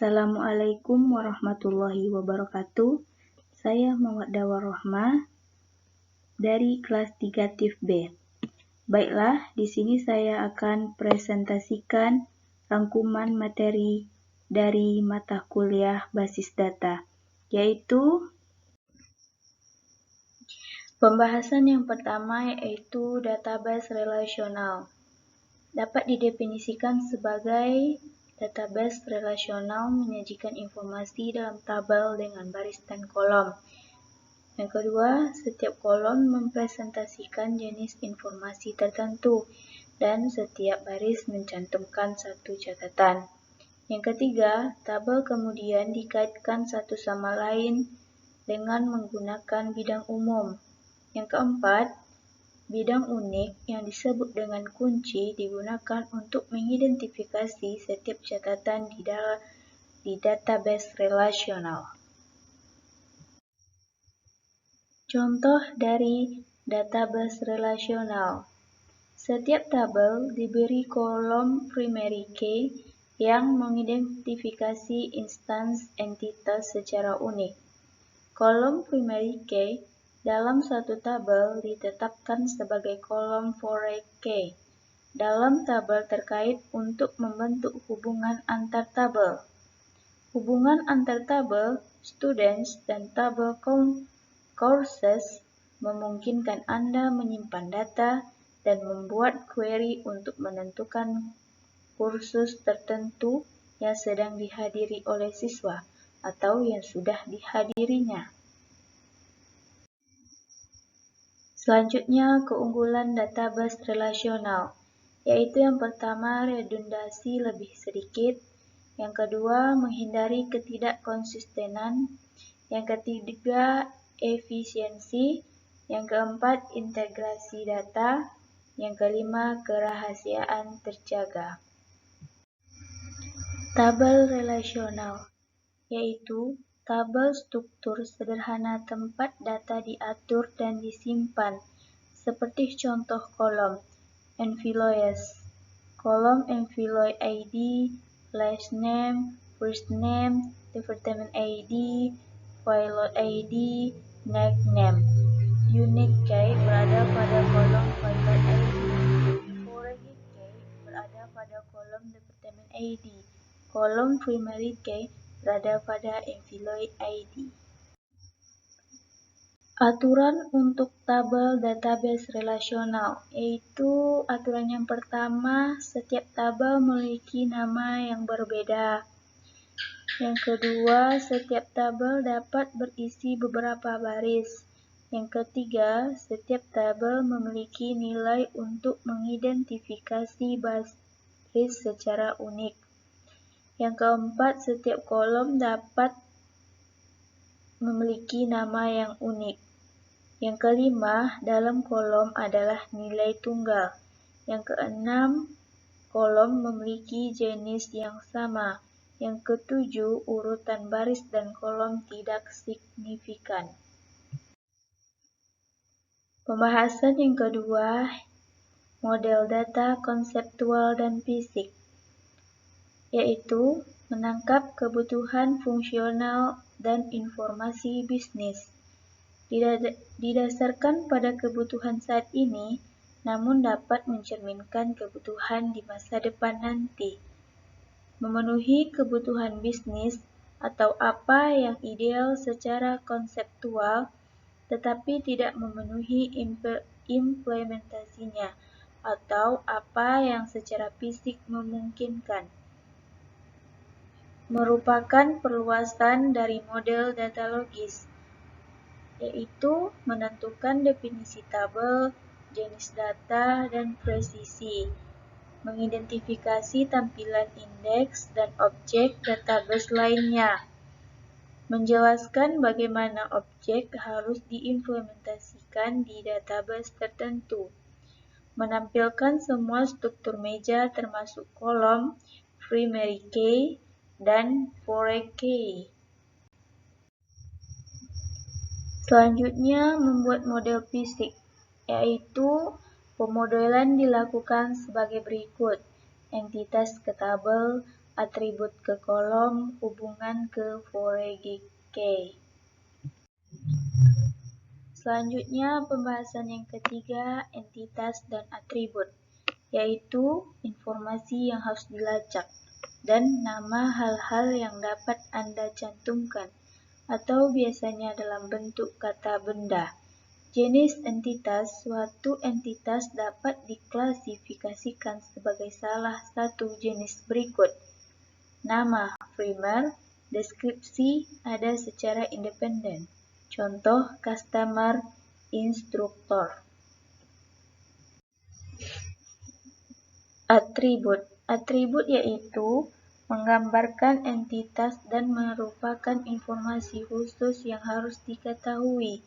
Assalamualaikum warahmatullahi wabarakatuh. Saya Mawaddah Warohmah dari kelas 3 TIF B. Baiklah, di sini saya akan presentasikan rangkuman materi dari mata kuliah basis data, yaitu pembahasan yang pertama yaitu database relasional. Dapat didefinisikan sebagai database relasional menyajikan informasi dalam tabel dengan baris dan kolom. Yang kedua, setiap kolom mempresentasikan jenis informasi tertentu dan setiap baris mencantumkan satu catatan. Yang ketiga, tabel kemudian dikaitkan satu sama lain dengan menggunakan bidang umum. Yang keempat, bidang unik yang disebut dengan kunci digunakan untuk mengidentifikasi setiap catatan di database relasional. Contoh dari database relasional. Setiap tabel diberi kolom primary key yang mengidentifikasi instans entitas secara unik. Kolom primary key dalam satu tabel ditetapkan sebagai kolom foreign key dalam tabel terkait untuk membentuk hubungan antar tabel. Hubungan antar tabel students dan tabel courses memungkinkan Anda menyimpan data dan membuat query untuk menentukan kursus tertentu yang sedang dihadiri oleh siswa atau yang sudah dihadirinya. Selanjutnya, keunggulan database relasional, yaitu yang pertama redundasi lebih sedikit, yang kedua menghindari ketidakkonsistenan, yang ketiga efisiensi, yang keempat integrasi data, yang kelima kerahasiaan terjaga. Tabel relasional, yaitu tabel struktur sederhana tempat data diatur dan disimpan, seperti contoh kolom employees, kolom employee ID, last name, first name, department ID, file ID, nickname. Unique key berada pada kolom file ID, foreign key berada pada kolom department ID, kolom primary key berada pada employee ID. Aturan untuk tabel database relasional, yaitu aturan yang pertama, setiap tabel memiliki nama yang berbeda. Yang kedua, setiap tabel dapat berisi beberapa baris. Yang ketiga, setiap tabel memiliki nilai untuk mengidentifikasi baris secara unik. Yang keempat, setiap kolom dapat memiliki nama yang unik. Yang kelima, dalam kolom adalah nilai tunggal. Yang keenam, kolom memiliki jenis yang sama. Yang ketujuh, urutan baris dan kolom tidak signifikan. Pembahasan yang kedua, model data konseptual dan fisik, yaitu menangkap kebutuhan fungsional dan informasi bisnis. Didasarkan pada kebutuhan saat ini, namun dapat mencerminkan kebutuhan di masa depan nanti. Memenuhi kebutuhan bisnis atau apa yang ideal secara konseptual, tetapi tidak memenuhi implementasinya, atau apa yang secara fisik memungkinkan. Merupakan perluasan dari model data logis, yaitu menentukan definisi tabel, jenis data, dan presisi, mengidentifikasi tampilan indeks dan objek database lainnya, menjelaskan bagaimana objek harus diimplementasikan di database tertentu, menampilkan semua struktur meja termasuk kolom, primary key, dan foreign key. Selanjutnya, membuat model fisik, yaitu pemodelan dilakukan sebagai berikut. Entitas ke tabel atribut ke kolom, hubungan ke foreign-key. Selanjutnya pembahasan yang ketiga, entitas dan atribut, yaitu informasi yang harus dilacak dan nama hal-hal yang dapat Anda cantumkan atau biasanya dalam bentuk kata benda. Jenis entitas. Suatu entitas dapat diklasifikasikan sebagai salah satu jenis berikut. Nama, primer, deskripsi ada secara independen. Contoh, customer, instruktur. Atribut. Atribut yaitu menggambarkan entitas dan merupakan informasi khusus yang harus diketahui.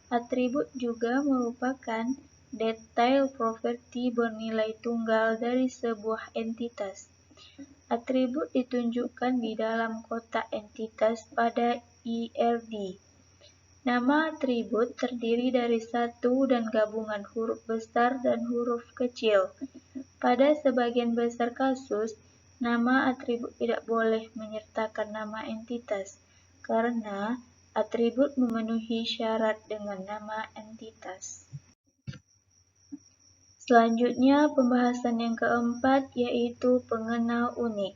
Atribut juga merupakan detail properti bernilai tunggal dari sebuah entitas. Atribut ditunjukkan di dalam kotak entitas pada IRD. Nama atribut terdiri dari satu dan gabungan huruf besar dan huruf kecil. Pada sebagian besar kasus, nama atribut tidak boleh menyertakan nama entitas, karena atribut memenuhi syarat dengan nama entitas. Selanjutnya, pembahasan yang keempat yaitu pengenal unik.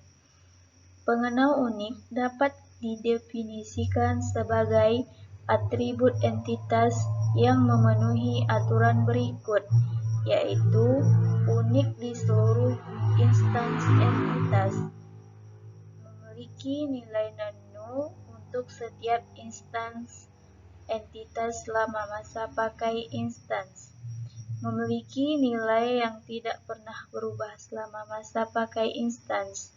Pengenal unik dapat didefinisikan sebagai atribut entitas yang memenuhi aturan berikut, yaitu unik di seluruh instansi entitas, memiliki nilai non-null untuk setiap instans entitas selama masa pakai instans, memiliki nilai yang tidak pernah berubah selama masa pakai instans.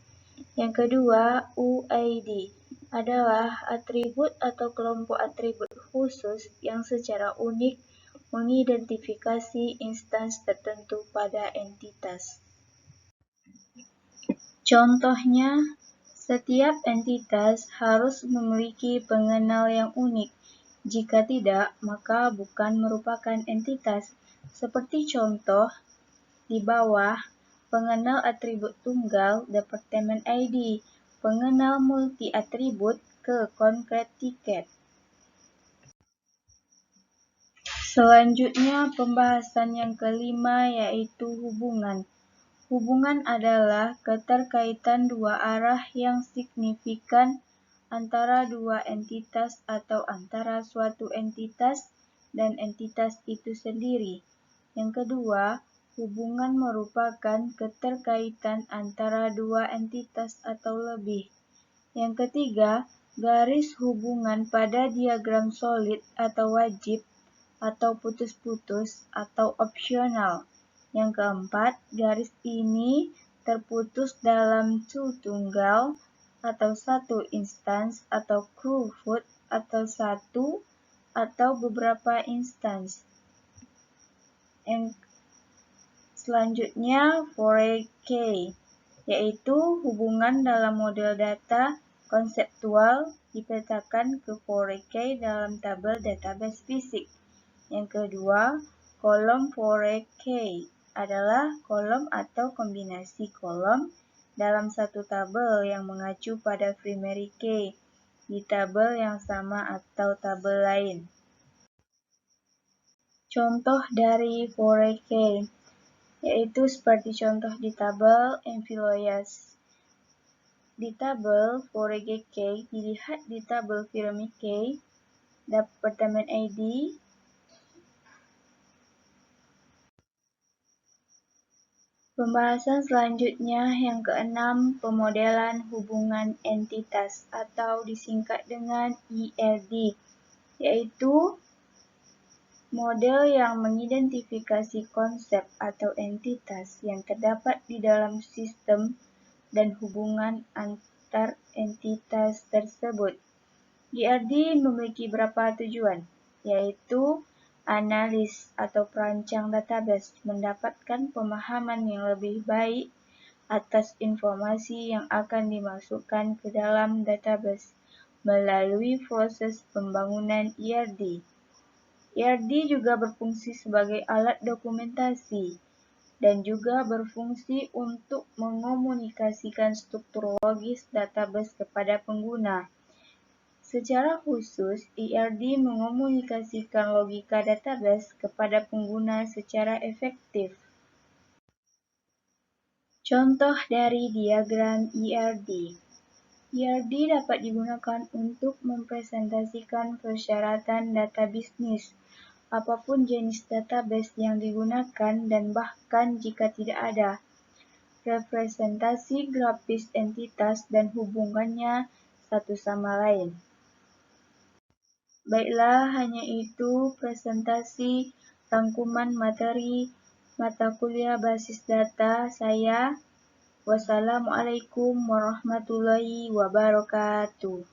Yang kedua, UID adalah atribut atau kelompok atribut khusus yang secara unik mengidentifikasi instans tertentu pada entitas. Contohnya, setiap entitas harus memiliki pengenal yang unik. Jika tidak, maka bukan merupakan entitas. Seperti contoh di bawah, pengenal atribut tunggal Department ID, pengenal multi-atribut ke concrete ticket. Selanjutnya, pembahasan yang kelima yaitu hubungan. Hubungan adalah keterkaitan dua arah yang signifikan antara dua entitas atau antara suatu entitas dan entitas itu sendiri. Yang kedua, hubungan merupakan keterkaitan antara dua entitas atau lebih. Yang ketiga, garis hubungan pada diagram solid atau wajib atau putus-putus atau opsional. Yang keempat, garis ini terputus dalam tunggal atau satu instans atau crowdfoot atau satu atau beberapa instans. Yang selanjutnya, foreign-key, yaitu hubungan dalam model data konseptual dipetakan ke foreign-key dalam tabel database fisik. Yang kedua, kolom foreign-key adalah kolom atau kombinasi kolom dalam satu tabel yang mengacu pada primary key di tabel yang sama atau tabel lain. Contoh dari foreign-key yaitu seperti contoh di tabel Employees. Di tabel foreign-key dilihat di tabel primary key, Department ID, pembahasan selanjutnya yang keenam, pemodelan hubungan entitas atau disingkat dengan ELD, yaitu model yang mengidentifikasi konsep atau entitas yang terdapat di dalam sistem dan hubungan antar entitas tersebut. ELD memiliki beberapa tujuan, yaitu analis atau perancang database mendapatkan pemahaman yang lebih baik atas informasi yang akan dimasukkan ke dalam database melalui proses pembangunan ELD. ELD juga berfungsi sebagai alat dokumentasi dan juga berfungsi untuk mengomunikasikan struktur logis database kepada pengguna. Secara khusus, ERD mengomunikasikan logika database kepada pengguna secara efektif. Contoh dari diagram ERD. ERD dapat digunakan untuk mempresentasikan persyaratan data bisnis, apapun jenis database yang digunakan dan bahkan jika tidak ada, representasi grafis entitas dan hubungannya satu sama lain. Baiklah, hanya itu presentasi rangkuman materi mata kuliah basis data saya. Wassalamualaikum warahmatullahi wabarakatuh.